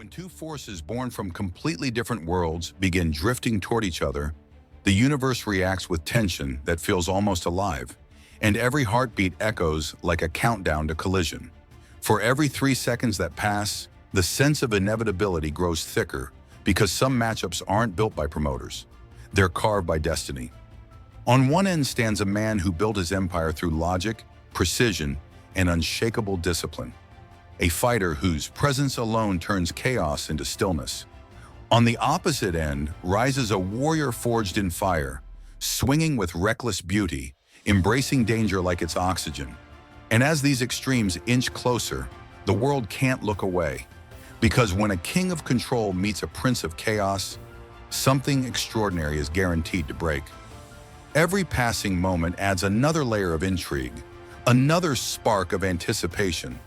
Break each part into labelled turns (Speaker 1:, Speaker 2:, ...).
Speaker 1: When two forces born from completely different worlds begin drifting toward each other, the universe reacts with tension that feels almost alive, and every heartbeat echoes like a countdown to collision. For every 3 seconds that pass, the sense of inevitability grows thicker because some matchups aren't built by promoters. They're carved by destiny. On one end stands a man who built his empire through logic, precision, and unshakable discipline. A fighter whose presence alone turns chaos into stillness. On the opposite end rises a warrior forged in fire, swinging with reckless beauty, embracing danger like it's oxygen. And as these extremes inch closer, the world can't look away. Because when a king of control meets a prince of chaos, something extraordinary is guaranteed to break. Every passing moment adds another layer of intrigue, another spark of anticipation,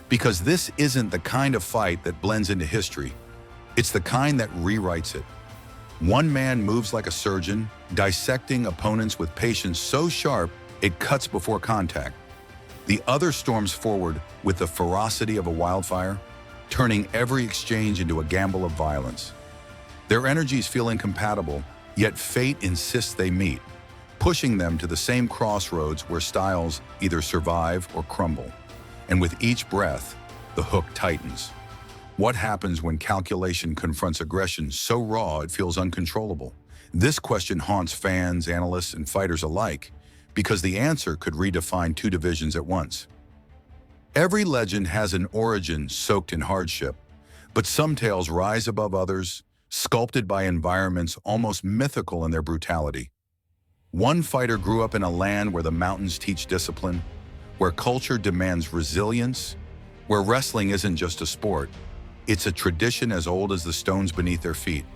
Speaker 1: because this isn't the kind of fight that blends into history. It's the kind that rewrites it. One man moves like a surgeon, dissecting opponents with patience so sharp it cuts before contact. The other storms forward with the ferocity of a wildfire, turning every exchange into a gamble of violence. Their energies feel incompatible, yet fate insists they meet, pushing them to the same crossroads where styles either survive or crumble. And with each breath, the hook tightens. What happens when calculation confronts aggression so raw it feels uncontrollable? This question haunts fans, analysts, and fighters alike, because the answer could redefine two divisions at once. Every legend has an origin soaked in hardship, but some tales rise above others, sculpted by environments almost mythical in their brutality. One fighter grew up in a land where the mountains teach discipline, where culture demands resilience, where wrestling isn't just a sport, it's a tradition as old as the stones beneath their feet.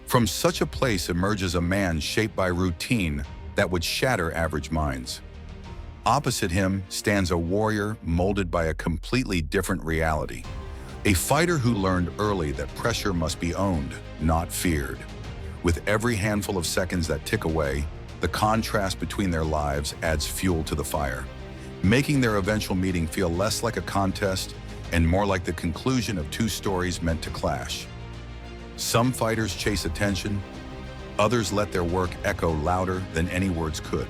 Speaker 1: From such a place emerges a man shaped by routine that would shatter average minds. Opposite him stands a warrior molded by a completely different reality. A fighter who learned early that pressure must be owned, not feared. With every handful of seconds that tick away, the contrast between their lives adds fuel to the fire, making their eventual meeting feel less like a contest and more like the conclusion of two stories meant to clash. Some fighters chase attention, others let their work echo louder than any words could.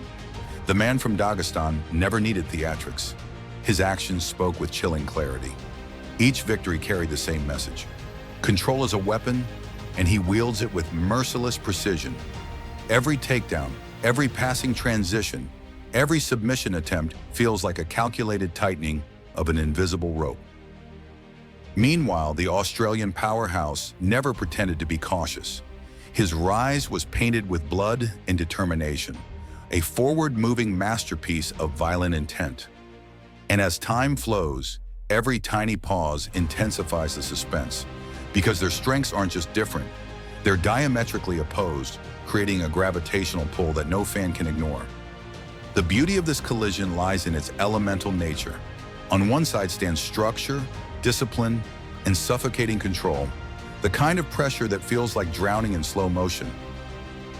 Speaker 1: The man from Dagestan never needed theatrics. His actions spoke with chilling clarity. Each victory carried the same message. Control is a weapon, and he wields it with merciless precision. Every takedown, every passing transition, every submission attempt feels like a calculated tightening of an invisible rope. Meanwhile, the Australian powerhouse never pretended to be cautious. His rise was painted with blood and determination, a forward-moving masterpiece of violent intent. And as time flows, every tiny pause intensifies the suspense, because their strengths aren't just different, they're diametrically opposed, creating a gravitational pull that no fan can ignore. The beauty of this collision lies in its elemental nature. On one side stands structure, discipline, and suffocating control, the kind of pressure that feels like drowning in slow motion.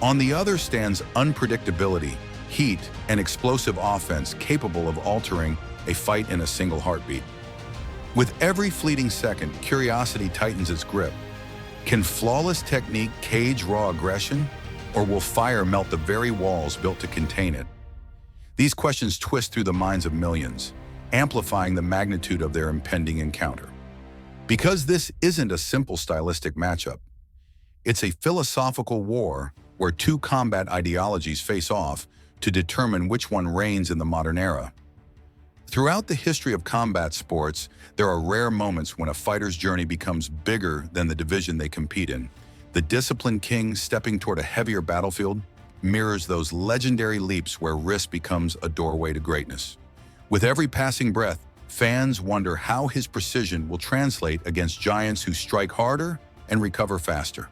Speaker 1: On the other stands unpredictability, heat, and explosive offense capable of altering a fight in a single heartbeat. With every fleeting second, curiosity tightens its grip. Can flawless technique cage raw aggression, or will fire melt the very walls built to contain it? These questions twist through the minds of millions, amplifying the magnitude of their impending encounter. Because this isn't a simple stylistic matchup, it's a philosophical war where two combat ideologies face off to determine which one reigns in the modern era. Throughout the history of combat sports, there are rare moments when a fighter's journey becomes bigger than the division they compete in. The disciplined king stepping toward a heavier battlefield mirrors those legendary leaps where risk becomes a doorway to greatness. With every passing breath, fans wonder how his precision will translate against giants who strike harder and recover faster.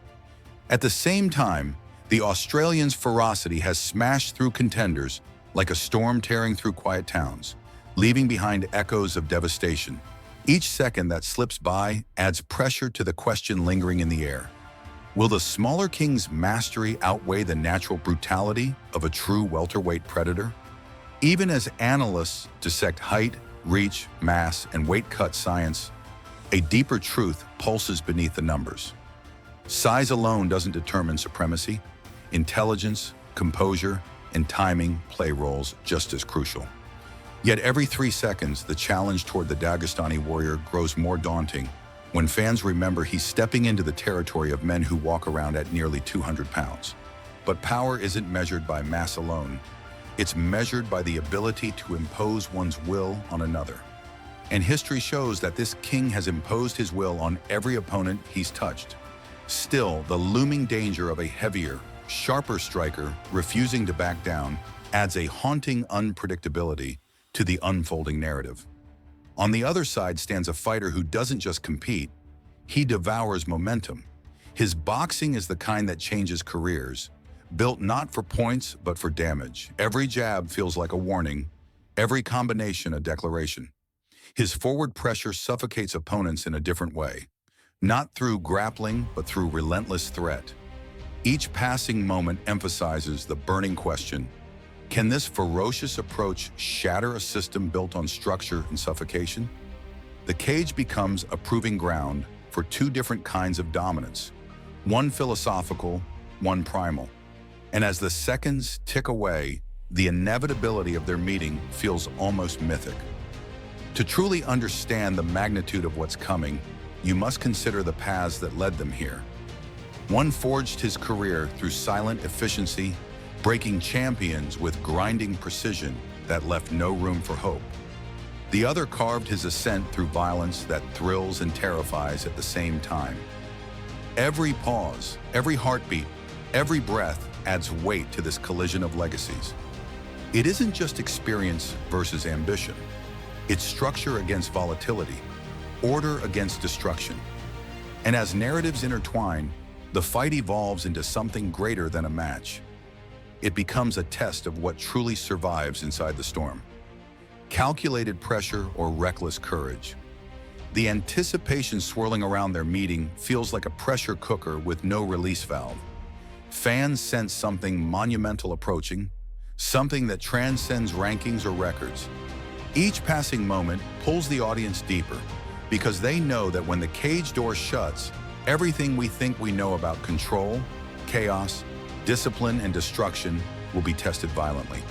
Speaker 1: At the same time, the Australian's ferocity has smashed through contenders like a storm tearing through quiet towns, leaving behind echoes of devastation. Each second that slips by adds pressure to the question lingering in the air. Will the smaller king's mastery outweigh the natural brutality of a true welterweight predator? Even as analysts dissect height, reach, mass, and weight cut science, A deeper truth pulses beneath the numbers. Size alone doesn't determine supremacy. Intelligence, composure, and timing play roles just as crucial. Yet every 3 seconds, the challenge toward the Dagestani warrior grows more daunting when fans remember he's stepping into the territory of men who walk around at nearly 200 pounds. But power isn't measured by mass alone. It's measured by the ability to impose one's will on another. And history shows that this king has imposed his will on every opponent he's touched. Still, the looming danger of a heavier, sharper striker refusing to back down adds a haunting unpredictability to the unfolding narrative. On the other side stands a fighter who doesn't just compete, he devours momentum. His boxing is the kind that changes careers, built not for points but for damage. Every jab feels like a warning, every combination a declaration. His forward pressure suffocates opponents in a different way, not through grappling but through relentless threat. Each passing moment emphasizes the burning question: can this ferocious approach shatter a system built on structure and suffocation? The cage becomes a proving ground for two different kinds of dominance, one philosophical, one primal. And as the seconds tick away, the inevitability of their meeting feels almost mythic. To truly understand the magnitude of what's coming, you must consider the paths that led them here. One forged his career through silent efficiency, breaking champions with grinding precision that left no room for hope. The other carved his ascent through violence that thrills and terrifies at the same time. Every pause, every heartbeat, every breath adds weight to this collision of legacies. It isn't just experience versus ambition. It's structure against volatility, order against destruction. And as narratives intertwine, the fight evolves into something greater than a match. It becomes a test of what truly survives inside the storm. Calculated pressure or reckless courage. The anticipation swirling around their meeting feels like a pressure cooker with no release valve. Fans sense something monumental approaching, something that transcends rankings or records. Each passing moment pulls the audience deeper because they know that when the cage door shuts, everything we think we know about control, chaos, discipline, and destruction will be tested violently.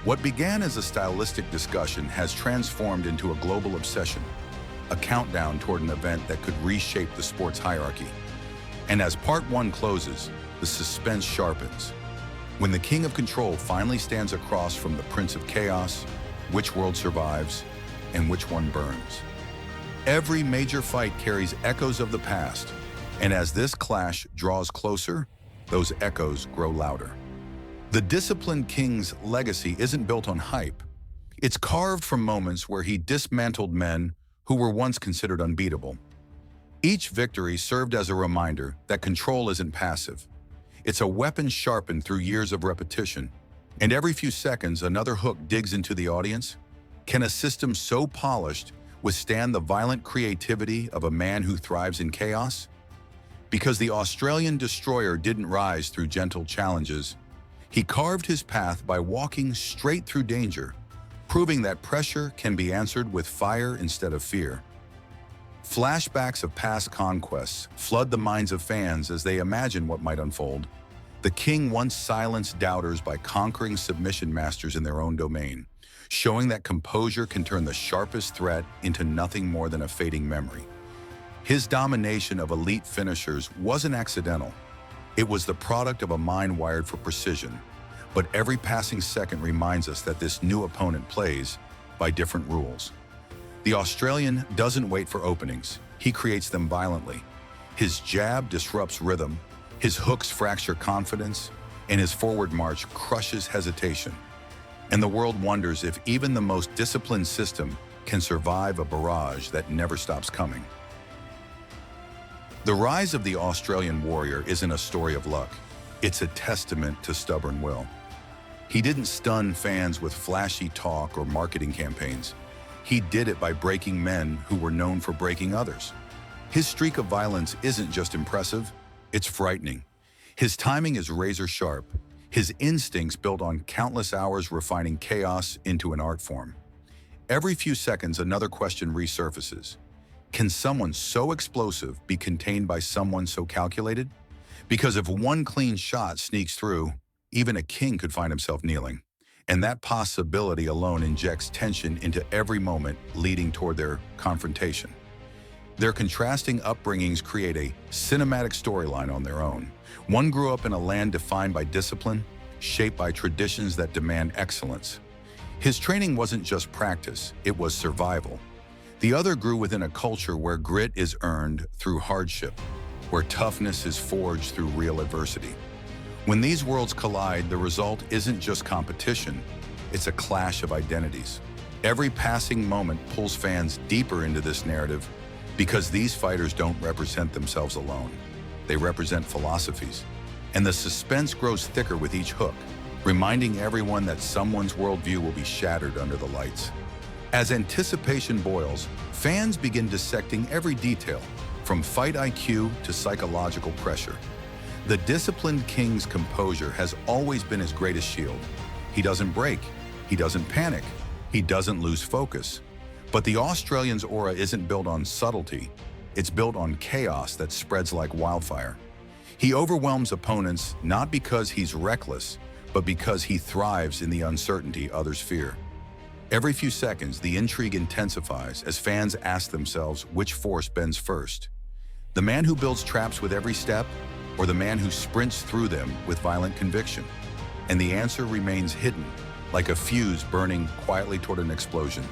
Speaker 1: What began as a stylistic discussion has transformed into a global obsession, a countdown toward an event that could reshape the sport's hierarchy. And as part one closes, the suspense sharpens. When the King of Control finally stands across from the Prince of Chaos, which world survives and which one burns? Every major fight carries echoes of the past, and as this clash draws closer, those echoes grow louder. The disciplined king's legacy isn't built on hype. It's carved from moments where he dismantled men who were once considered unbeatable. Each victory served as a reminder that control isn't passive. It's a weapon sharpened through years of repetition. And every few seconds, another hook digs into the audience. Can a system so polished withstand the violent creativity of a man who thrives in chaos? Because the Australian destroyer didn't rise through gentle challenges, he carved his path by walking straight through danger, proving that pressure can be answered with fire instead of fear. Flashbacks of past conquests flood the minds of fans as they imagine what might unfold. The king once silenced doubters by conquering submission masters in their own domain, showing that composure can turn the sharpest threat into nothing more than a fading memory. His domination of elite finishers wasn't accidental. It was the product of a mind wired for precision. But every passing second reminds us that this new opponent plays by different rules. The Australian doesn't wait for openings. He creates them violently. His jab disrupts rhythm, his hooks fracture confidence, and his forward march crushes hesitation. And the world wonders if even the most disciplined system can survive a barrage that never stops coming. The rise of the Australian warrior isn't a story of luck. It's a testament to stubborn will. He didn't stun fans with flashy talk or marketing campaigns. He did it by breaking men who were known for breaking others. His streak of violence isn't just impressive, it's frightening. His timing is razor sharp, his instincts built on countless hours refining chaos into an art form. Every few seconds, another question resurfaces. Can someone so explosive be contained by someone so calculated? Because if one clean shot sneaks through, even a king could find himself kneeling. And that possibility alone injects tension into every moment leading toward their confrontation. Their contrasting upbringings create a cinematic storyline on their own. One grew up in a land defined by discipline, shaped by traditions that demand excellence. His training wasn't just practice, it was survival. The other grew within a culture where grit is earned through hardship, where toughness is forged through real adversity. When these worlds collide, the result isn't just competition, it's a clash of identities. Every passing moment pulls fans deeper into this narrative because these fighters don't represent themselves alone. They represent philosophies. And the suspense grows thicker with each hook, reminding everyone that someone's worldview will be shattered under the lights. As anticipation boils, fans begin dissecting every detail, from fight IQ to psychological pressure. The disciplined king's composure has always been his greatest shield. He doesn't break, he doesn't panic, he doesn't lose focus. But the Australian's aura isn't built on subtlety, it's built on chaos that spreads like wildfire. He overwhelms opponents not because he's reckless, but because he thrives in the uncertainty others fear. Every few seconds, the intrigue intensifies as fans ask themselves which force bends first. The man who builds traps with every step, or the man who sprints through them with violent conviction? And the answer remains hidden, like a fuse burning quietly toward an explosion.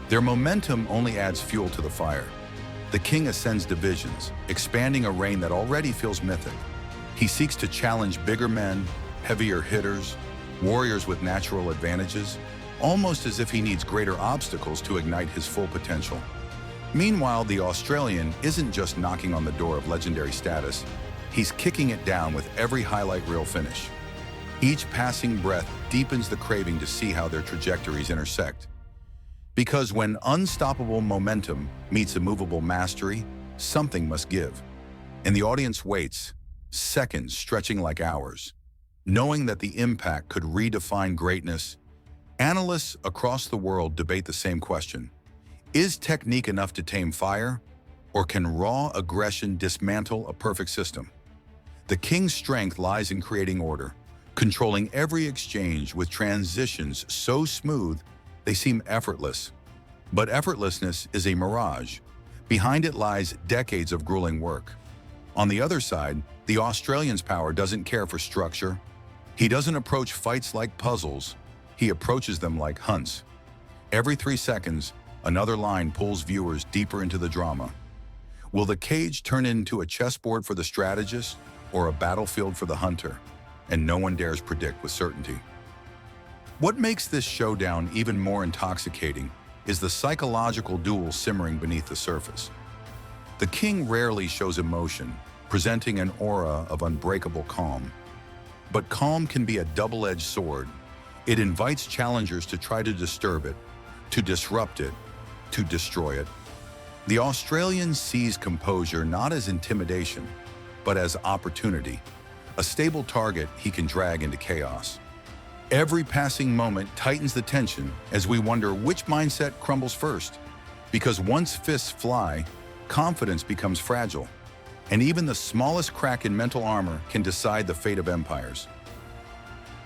Speaker 1: Their momentum only adds fuel to the fire. The king ascends divisions, expanding a reign that already feels mythic. He seeks to challenge bigger men, heavier hitters, warriors with natural advantages, almost as if he needs greater obstacles to ignite his full potential. Meanwhile, the Australian isn't just knocking on the door of legendary status, he's kicking it down with every highlight reel finish. Each passing breath deepens the craving to see how their trajectories intersect. Because when unstoppable momentum meets immovable mastery, something must give. And the audience waits, seconds stretching like hours. Knowing that the impact could redefine greatness, analysts across the world debate the same question. Is technique enough to tame fire, or can raw aggression dismantle a perfect system? The king's strength lies in creating order, controlling every exchange with transitions so smooth they seem effortless. But effortlessness is a mirage. Behind it lies decades of grueling work. On the other side, the Australian's power doesn't care for structure. He doesn't approach fights like puzzles, he approaches them like hunts. Every 3 seconds, another line pulls viewers deeper into the drama. Will the cage turn into a chessboard for the strategist or a battlefield for the hunter? And no one dares predict with certainty. What makes this showdown even more intoxicating is the psychological duel simmering beneath the surface. The king rarely shows emotion, presenting an aura of unbreakable calm. But calm can be a double-edged sword. It invites challengers to try to disturb it, to disrupt it, to destroy it. The Australian sees composure not as intimidation, but as opportunity, a stable target he can drag into chaos. Every passing moment tightens the tension as we wonder which mindset crumbles first. Because once fists fly, confidence becomes fragile, and even the smallest crack in mental armor can decide the fate of empires.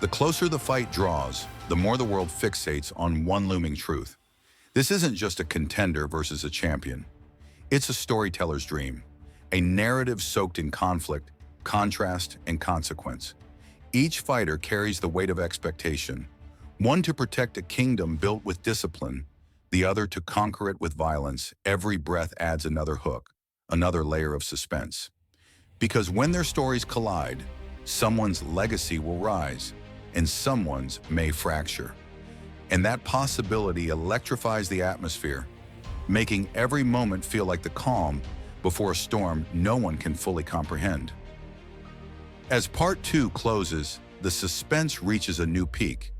Speaker 1: The closer the fight draws, the more the world fixates on one looming truth. This isn't just a contender versus a champion. It's a storyteller's dream, a narrative soaked in conflict, contrast, and consequence. Each fighter carries the weight of expectation, one to protect a kingdom built with discipline, the other to conquer it with violence. Every breath adds another hook, another layer of suspense. Because when their stories collide, someone's legacy will rise, and someone's may fracture. And that possibility electrifies the atmosphere, making every moment feel like the calm before a storm no one can fully comprehend. As Part 2 closes, the suspense reaches a new peak.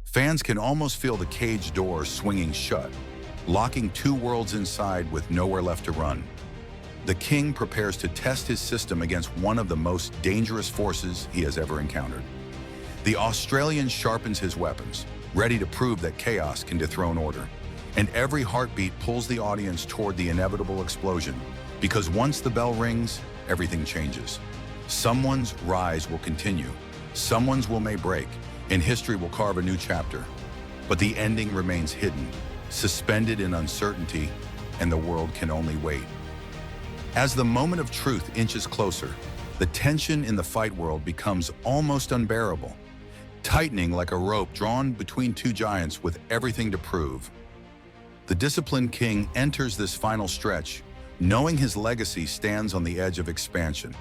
Speaker 1: Fans can almost feel the cage door swinging shut, locking two worlds inside with nowhere left to run. The king prepares to test his system against one of the most dangerous forces he has ever encountered. The Australian sharpens his weapons, ready to prove that chaos can dethrone order. And every heartbeat pulls the audience toward the inevitable explosion, because once the bell rings, everything changes. Someone's rise will continue, someone's may break, and history will carve a new chapter. But the ending remains hidden, suspended in uncertainty, and the world can only wait. As the moment of truth inches closer, the tension in the fight world becomes almost unbearable, tightening like a rope drawn between two giants with everything to prove. The disciplined king enters this final stretch, knowing his legacy stands on the edge of expansion.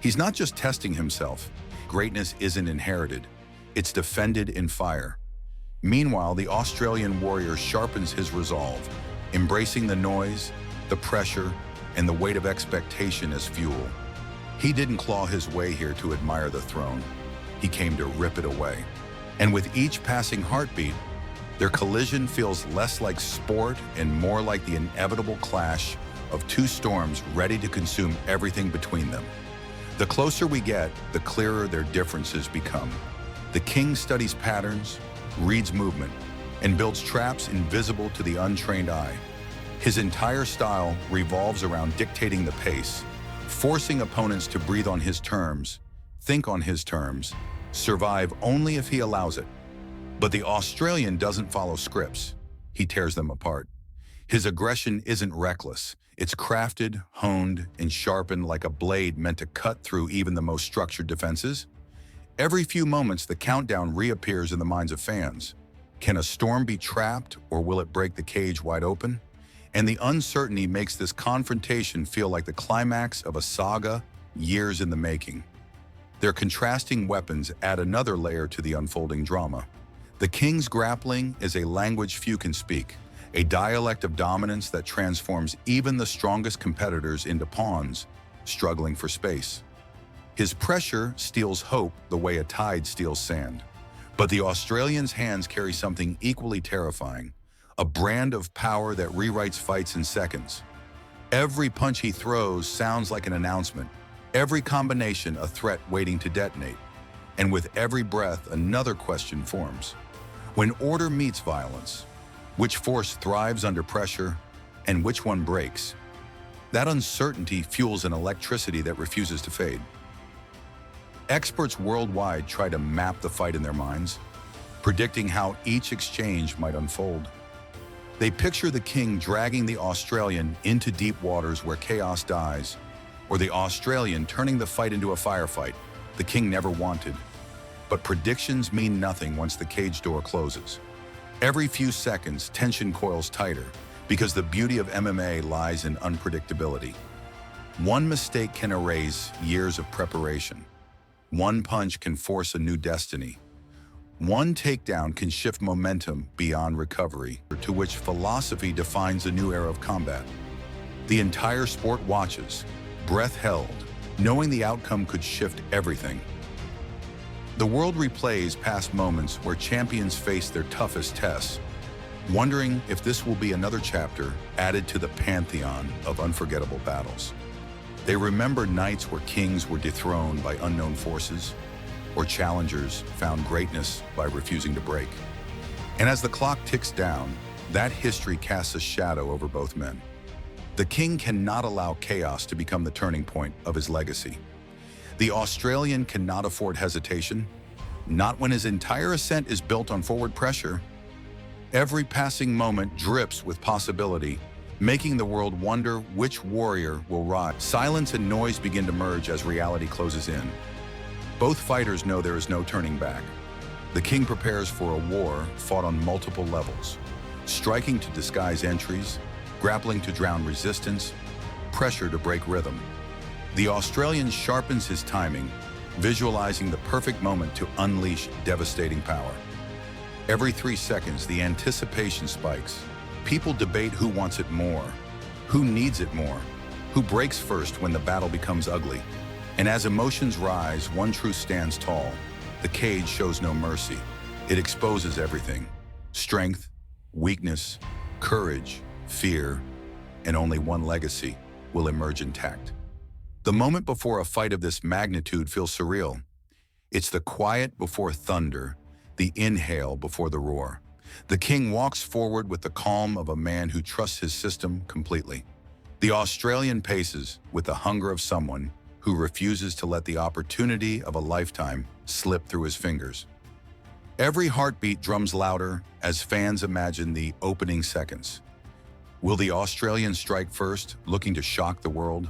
Speaker 1: He's not just testing himself. Greatness isn't inherited, it's defended in fire. Meanwhile, the Australian warrior sharpens his resolve, embracing the noise, the pressure, and the weight of expectation as fuel. He didn't claw his way here to admire the throne. He came to rip it away. And with each passing heartbeat, their collision feels less like sport and more like the inevitable clash of two storms ready to consume everything between them. The closer we get, the clearer their differences become. The king studies patterns, reads movement, and builds traps invisible to the untrained eye. His entire style revolves around dictating the pace, forcing opponents to breathe on his terms, think on his terms, survive only if he allows it. But the Australian doesn't follow scripts. He tears them apart. His aggression isn't reckless. It's crafted, honed, and sharpened like a blade meant to cut through even the most structured defenses. Every few moments, the countdown reappears in the minds of fans. Can a storm be trapped, or will it break the cage wide open? And the uncertainty makes this confrontation feel like the climax of a saga years in the making. Their contrasting weapons add another layer to the unfolding drama. The king's grappling is a language few can speak, a dialect of dominance that transforms even the strongest competitors into pawns, struggling for space. His pressure steals hope the way a tide steals sand. But the Australian's hands carry something equally terrifying, a brand of power that rewrites fights in seconds. Every punch he throws sounds like an announcement, every combination a threat waiting to detonate. And with every breath, another question forms. When order meets violence, which force thrives under pressure and which one breaks? That uncertainty fuels an electricity that refuses to fade. Experts worldwide try to map the fight in their minds, predicting how each exchange might unfold. They picture the king dragging the Australian into deep waters where chaos dies, or the Australian turning the fight into a firefight the king never wanted. But predictions mean nothing once the cage door closes. Every few seconds, tension coils tighter, because the beauty of MMA lies in unpredictability. One mistake can erase years of preparation. One punch can force a new destiny. One takedown can shift momentum beyond recovery, to which philosophy defines a new era of combat. The entire sport watches, breath held, knowing the outcome could shift everything. The world replays past moments where champions face their toughest tests, wondering if this will be another chapter added to the pantheon of unforgettable battles. They remember nights where kings were dethroned by unknown forces, or challengers found greatness by refusing to break. And as the clock ticks down, that history casts a shadow over both men. The king cannot allow chaos to become the turning point of his legacy. The Australian cannot afford hesitation, not when his entire ascent is built on forward pressure. Every passing moment drips with possibility, making the world wonder which warrior will rise. Silence and noise begin to merge as reality closes in. Both fighters know there is no turning back. The king prepares for a war fought on multiple levels, striking to disguise entries, grappling to drown resistance, pressure to break rhythm. The Australian sharpens his timing, visualizing the perfect moment to unleash devastating power. Every 3 seconds, the anticipation spikes. People debate who wants it more, who needs it more, who breaks first when the battle becomes ugly. And as emotions rise, one truth stands tall. The cage shows no mercy. It exposes everything: strength, weakness, courage, fear, and only one legacy will emerge intact. The moment before a fight of this magnitude feels surreal. It's the quiet before thunder, the inhale before the roar. The king walks forward with the calm of a man who trusts his system completely. The Australian paces with the hunger of someone who refuses to let the opportunity of a lifetime slip through his fingers. Every heartbeat drums louder as fans imagine the opening seconds. Will the Australian strike first, looking to shock the world?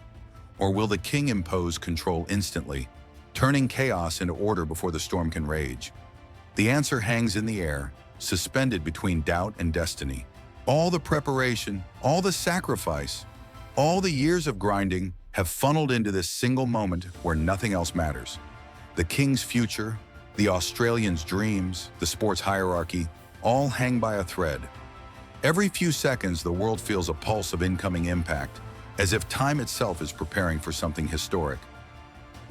Speaker 1: Or will the king impose control instantly, turning chaos into order before the storm can rage? The answer hangs in the air, suspended between doubt and destiny. All the preparation, all the sacrifice, all the years of grinding have funneled into this single moment where nothing else matters. The king's future, the Australian's dreams, the sport's hierarchy, all hang by a thread. Every few seconds, the world feels a pulse of incoming impact, as if time itself is preparing for something historic.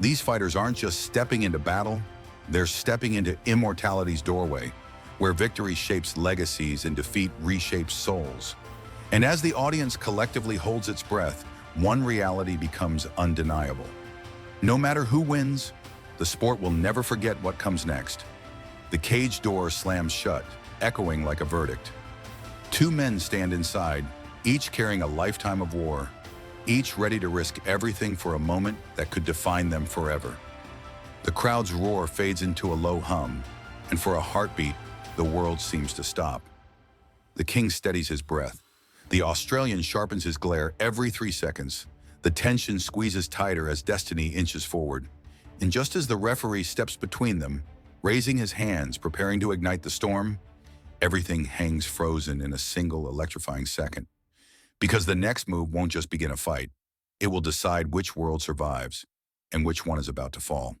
Speaker 1: These fighters aren't just stepping into battle, they're stepping into immortality's doorway, where victory shapes legacies and defeat reshapes souls. And as the audience collectively holds its breath, one reality becomes undeniable. No matter who wins, the sport will never forget what comes next. The cage door slams shut, echoing like a verdict. Two men stand inside, each carrying a lifetime of war, each ready to risk everything for a moment that could define them forever. The crowd's roar fades into a low hum, and for a heartbeat, the world seems to stop. The king steadies his breath. The Australian sharpens his glare every 3 seconds. The tension squeezes tighter as destiny inches forward. And just as the referee steps between them, raising his hands, preparing to ignite the storm, everything hangs frozen in a single electrifying second. Because the next move won't just begin a fight, it will decide which world survives and which one is about to fall.